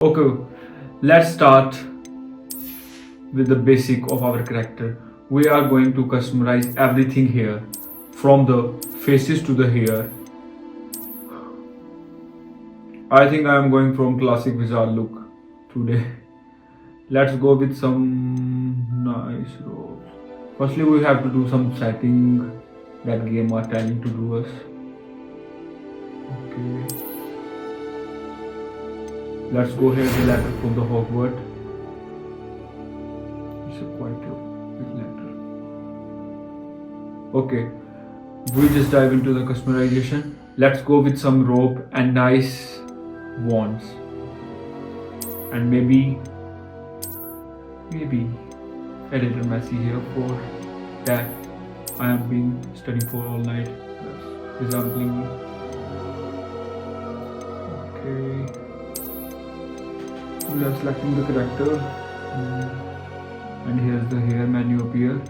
Okay, let's start with the basic of our character. We are going to customize everything here, from the faces to the hair. I think I am going from classic wizard look today. Let's go with some nice robes. Firstly, we have to do some setting that game are telling to do us. Okay. Let's go here the letter from the Hogwarts. It's a quite a big letter. Okay, we just dive into the customization. Let's go with some rope and nice wands. And maybe a little messy here for that. I have been studying for all night. That's resembling me. Okay. We are selecting the character. And here's the hair menu appear.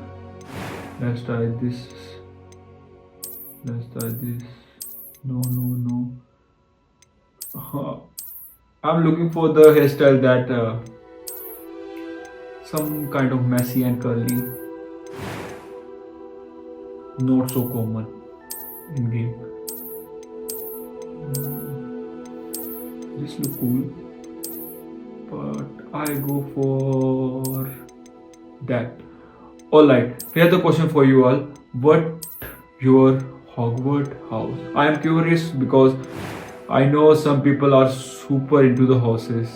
Let's try this. No. I'm looking for the hairstyle that some kind of messy and curly. Not so common in game. This look cool, but I go for that. Alright, here's the question for you all. What your Hogwarts house? I am curious because I know some people are super into the houses.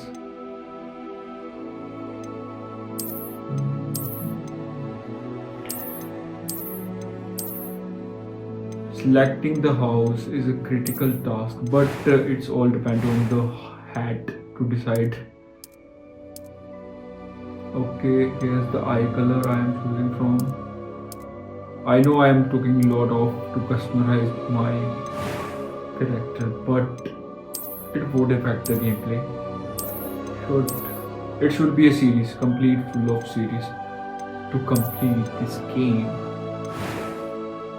Selecting the house is a critical task, but it's all depend on the hat to decide. Okay, here's the eye color I am choosing from. I know I am taking a lot of to customize my character, but it won't affect the gameplay. It should be a series, complete full of series to complete this game.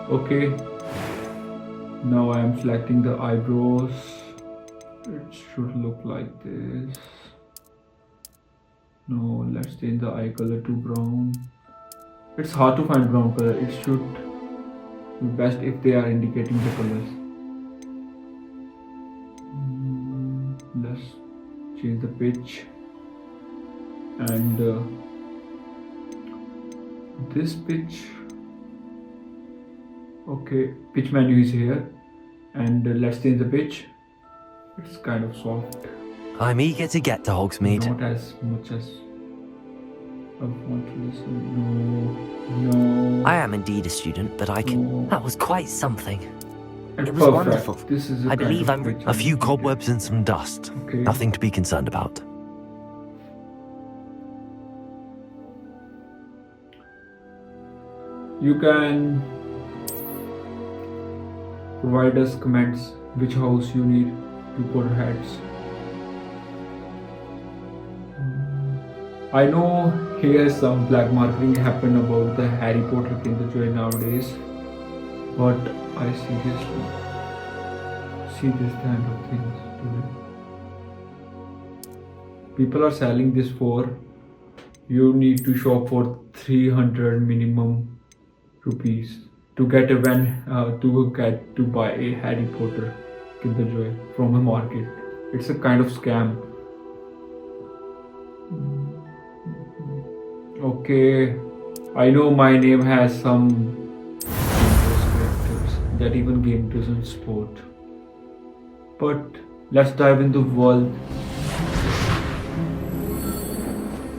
Okay. Now I am selecting the eyebrows. It should look like this. No, let's change the eye color to brown. It's hard to find brown color. It should be best if they are indicating the colors. Let's change the pitch. And this pitch. Okay, pitch menu is here, and let's change the pitch. It's kind of soft. I'm eager to get to Hogsmeade. Not as much as I want to listen. No. I am indeed a student, but I can. No. That was quite something. And It was perfect. wonderful. This is I believe I'm A few cobwebs and some dust. Okay. Nothing to be concerned about. You can provide us comments which house you need to put hats. I know here some black marketing happened about the Harry Potter Kinderjoy nowadays, but I seriously see this kind of things today. People are selling this for, you need to shop for 300 minimum rupees to get to buy a Harry Potter Kinderjoy from a market. It's a kind of scam. Okay, I know my name has some characters that even game doesn't support. But let's dive into the world.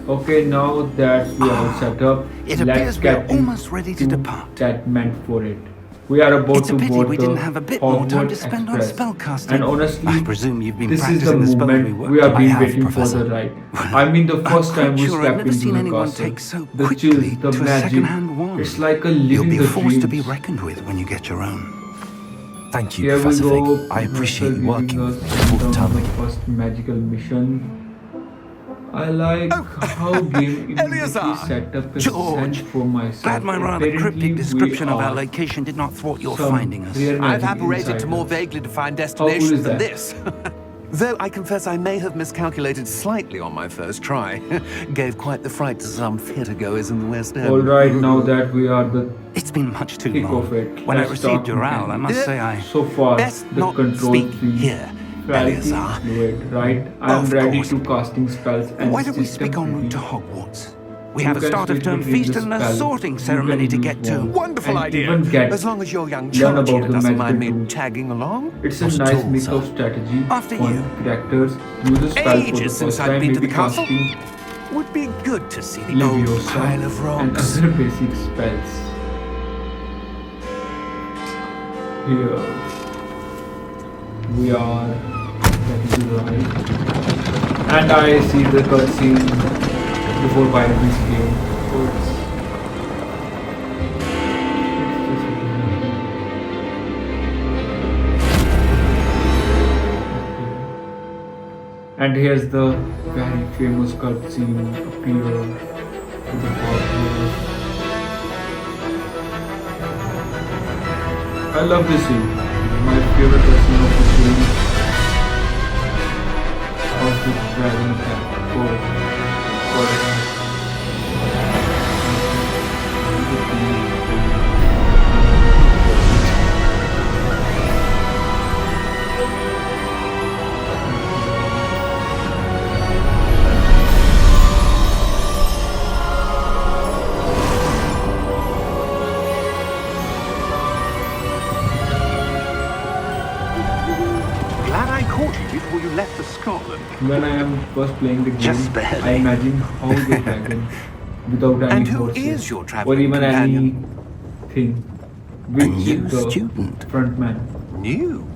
Okay, now that we are all set up, It let's appears we get are almost ready to into depart. that meant for it. We are about It's a to pity board we the didn't have a bit more time to Hogwarts spend on Express. spellcasting. And honestly, I presume you've been this is the practicing the spells moment we we have I been have, waiting Professor. for the ride. I mean, the first time we sure I've stepped never into seen the anyone castle, take so the quickly chills, the to a magic, second-hand wand. it's like a You'll living be the forced to be dreams. reckoned with when you get your own. Thank you, Here we Professor go. Fig. I appreciate you Professor working giving with us me all the down time. the first magical mission. I like how game immediately Eleazar! set up a George! sense for myself. Glad my rather Apparently cryptic we description of our are location did not thwart your some finding us. rare I've magic operated to more insiders. vaguely defined How cool destinations is than that? this. Though I confess I may have miscalculated slightly on my first try. Gave quite the fright to some theatre-goers in the West End. Alright, now that we are the It's been much too thick long. of it, When I let's received start your owl, I must say So far, Best the not controls speak feel here, fairly Eleazar. fluid, right? I'm Of ready course. to casting spells and Why don't we system speak en route to review. Hogwarts? We You have a can start of switch term between feast the and a spell. sorting You ceremony to can get use to. one. Wonderful And idea. even get As long as your young learn charge about here the doesn't mind magical me tools. tagging along. It's a Not at nice all, mix sir. of strategy, After fun you. characters, use a spell for the Ages first since I've time, been to maybe the castle. casting Would be good to see the old Leviosa pile of and rocks. other basic spells. Here we are ready to ride, and I see the cutscene before Byron's game. So it's and here's the very famous cutscene appear to the Hogwarts. I love this scene. My favorite cutscene of the series was the dragon attack. Oh, God. Glad I caught you before you left for Scotland. When I am first playing the game, Just barely. I imagine how the dragon, without any And who horses, is your or traveling even companion? anything, which new is the student. front man. New?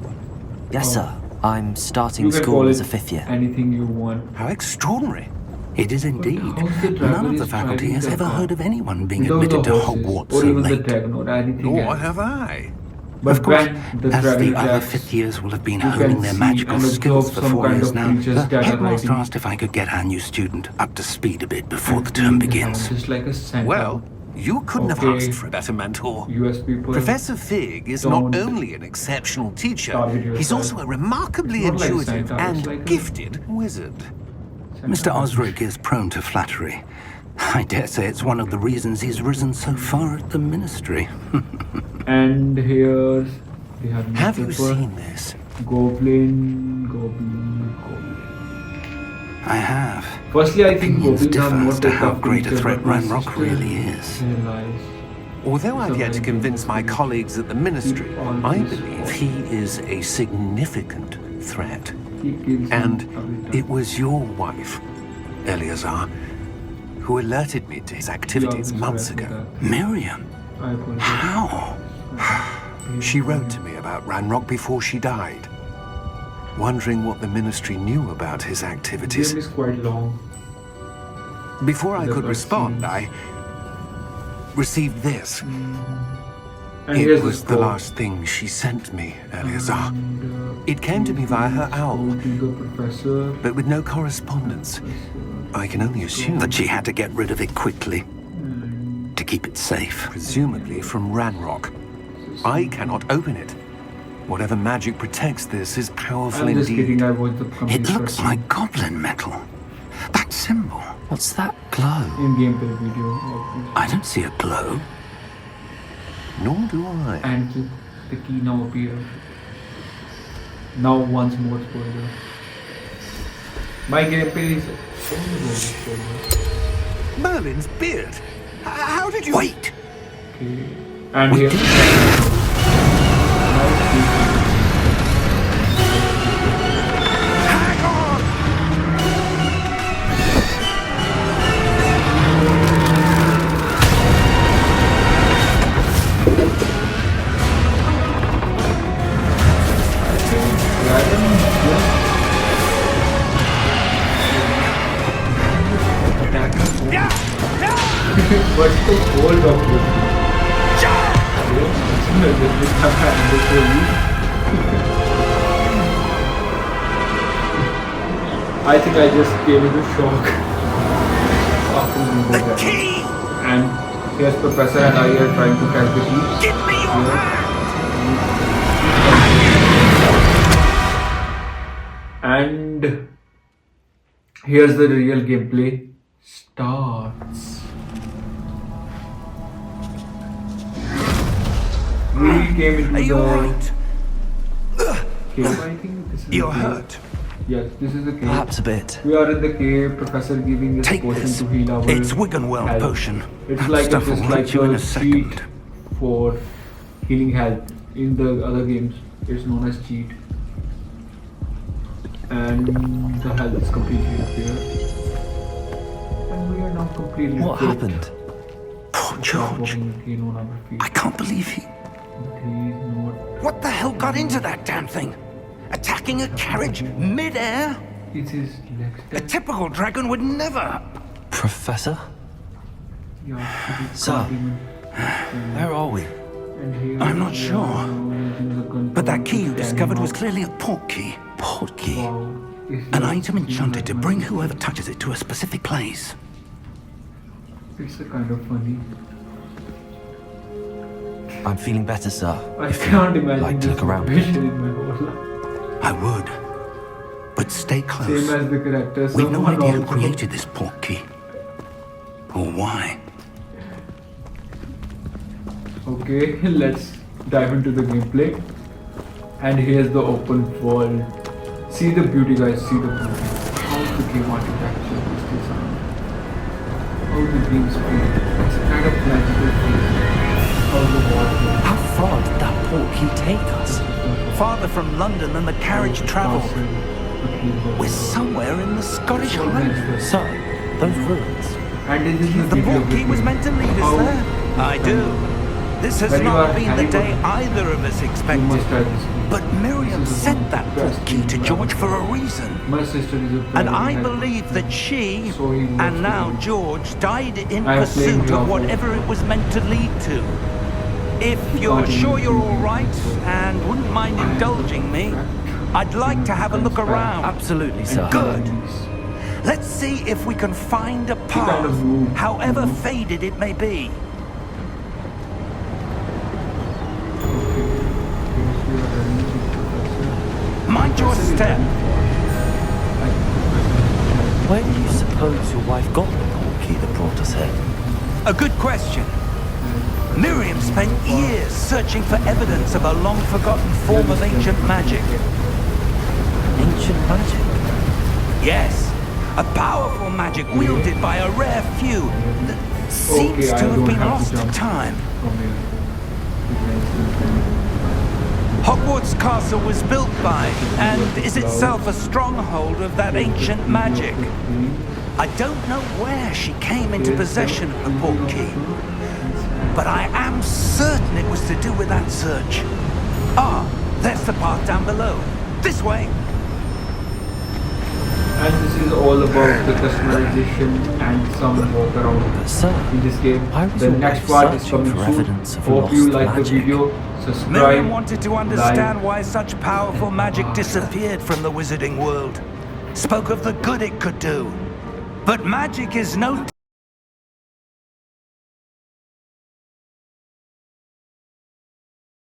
Yes, sir. I'm starting You can school call as it a fifth year. anything you want. How extraordinary. It is indeed. how's the None of dragon the is faculty driving has the ever car? heard of anyone being Without admitted the to horses, Hogwarts or so even the late. dragon, or anything Nor else. have I. But Of course, when the as dragon the other attacks, fifth years will have been you honing can their see magical and skills observe for some 4 kind years of now, creatures the that are headmaster riding- asked if I could get our new student up to speed a bit before the and term being begins. Just like a Santa. Well, you couldn't have Okay. asked for a better mentor. US people. Professor Fig is Don't not only an exceptional teacher, target he's yourself. also a remarkably It's not like intuitive Santa, it's and like a- gifted wizard. Mr. Osric is prone to flattery. I dare say it's one of the reasons he's risen so far at the ministry. And here we Have you newspaper. seen this? Goblin. I have. Firstly, I think Opinions goblins differ are more as to how tough great a creatures, threat but my Ranrock sister really is. realized Although I've yet to Something convince my colleagues at the ministry, on I this believe spot. he is a significant threat. he kills And me every time. it was your wife, Eleazar, who alerted me to his activities Yeah, months sorry for ago. Miriam? that. I apologize. How? She wrote to me about Ranrock before she died, wondering what the ministry knew about his Game activities. is quite long. Before I The could respond, cutscenes. I received this. And It here's was the score. last thing she sent me, Eleazar. And, It came to me via her owl, to the professor. but with no correspondence. I can only assume That she had to get rid of it quickly to keep it safe. presumably from Ranrock. I cannot open it. Whatever magic protects this is powerful I'm just indeed. kidding, I watched the complete It looks cutscene like goblin metal. That symbol. What's that glow? in gameplay video. Obviously. I don't see a glow. Nor do I. And the key now appears. Now once more spoiler. My gameplay is only spoiler. Merlin's beard. How did you? Wait! Okay. And here. Hang on! What's the hold of this? I think I just came into shock after reading The that. key! And here's Professor and I are trying to catch the key. Give me your Here. hand! And here's the real gameplay starts. We came into Are you the alright? cave. I think this is You're the cave. hurt. Yes, this is the cave. Perhaps a bit. We are in the cave. Professor giving us Take potion this. to heal our It's Wiggenweld health. potion. It's That like stuff will just hit like you in a a cheat second. for healing health. In the other games, it's known as cheat. And the health is completely repaired. And we are now completely What fit. happened? Poor Stop George. walking again on our feet. I can't believe he... But he is not. What the hell got into that damn thing? Attacking a carriage mid-air? It's his legs. A typical dragon would never... Professor? Yeah, Sir. Where are we? I'm not sure. But that key you discovered was clearly a port key. Port key. An item enchanted to bring whoever touches it to a specific place. It's a kind of funny. I'm feeling better, sir. I can't imagine like to this look around. situation in my whole life. I would. But stay Same close. as the characters. We've no someone idea who also- created this port key. Or why. Okay, let's dive into the gameplay. And here's the open world. See the beauty, guys. See the beauty. How the game architecture is designed. How the game's played. It's a kind of magical thing. How the water. How far did that port key take us? Farther from London than the carriage travelled. We're somewhere in the Scottish Highlands. Sir, those ruins. And this is the The beauty port of the key was game. meant to lead us How there. I do. This has When you not are been the Harry day Potter, either of us you expected. must try this game. But Miriam This is the sent that best port key to game George ever. for a reason. My sister is a And very I Harry believe Potter that fan. she, So he wants and to now do. George, died in I am pursuit playing of Hogwarts. whatever it was meant to lead to. If you're can't sure even you're do all it. right and wouldn't mind indulging me, I'd like to have a look around. Absolutely, sir. Good. Let's see if we can find a path, kind of move, however faded it may be. Mind your step. Where do you suppose your wife got the port key that brought us here? A good question. Miriam spent years searching for evidence of a long-forgotten form of ancient magic. Ancient magic? Yes, a powerful magic wielded by a rare few that seems to have been lost to time. Hogwarts Castle was built by, and is itself a stronghold of that ancient magic. I don't know where she came into possession of the port key, but I am certain it was to do with that search. Ah, there's the path down below. This way. And this is all about the customization and some walk around But sir, in this game. why was The your next wife part is searching coming for soon. evidence of Hope you lost like the magic? video. Subscribe. Miriam wanted to understand like, why such powerful magic disappeared from the wizarding world. Spoke of the good it could do. But magic is no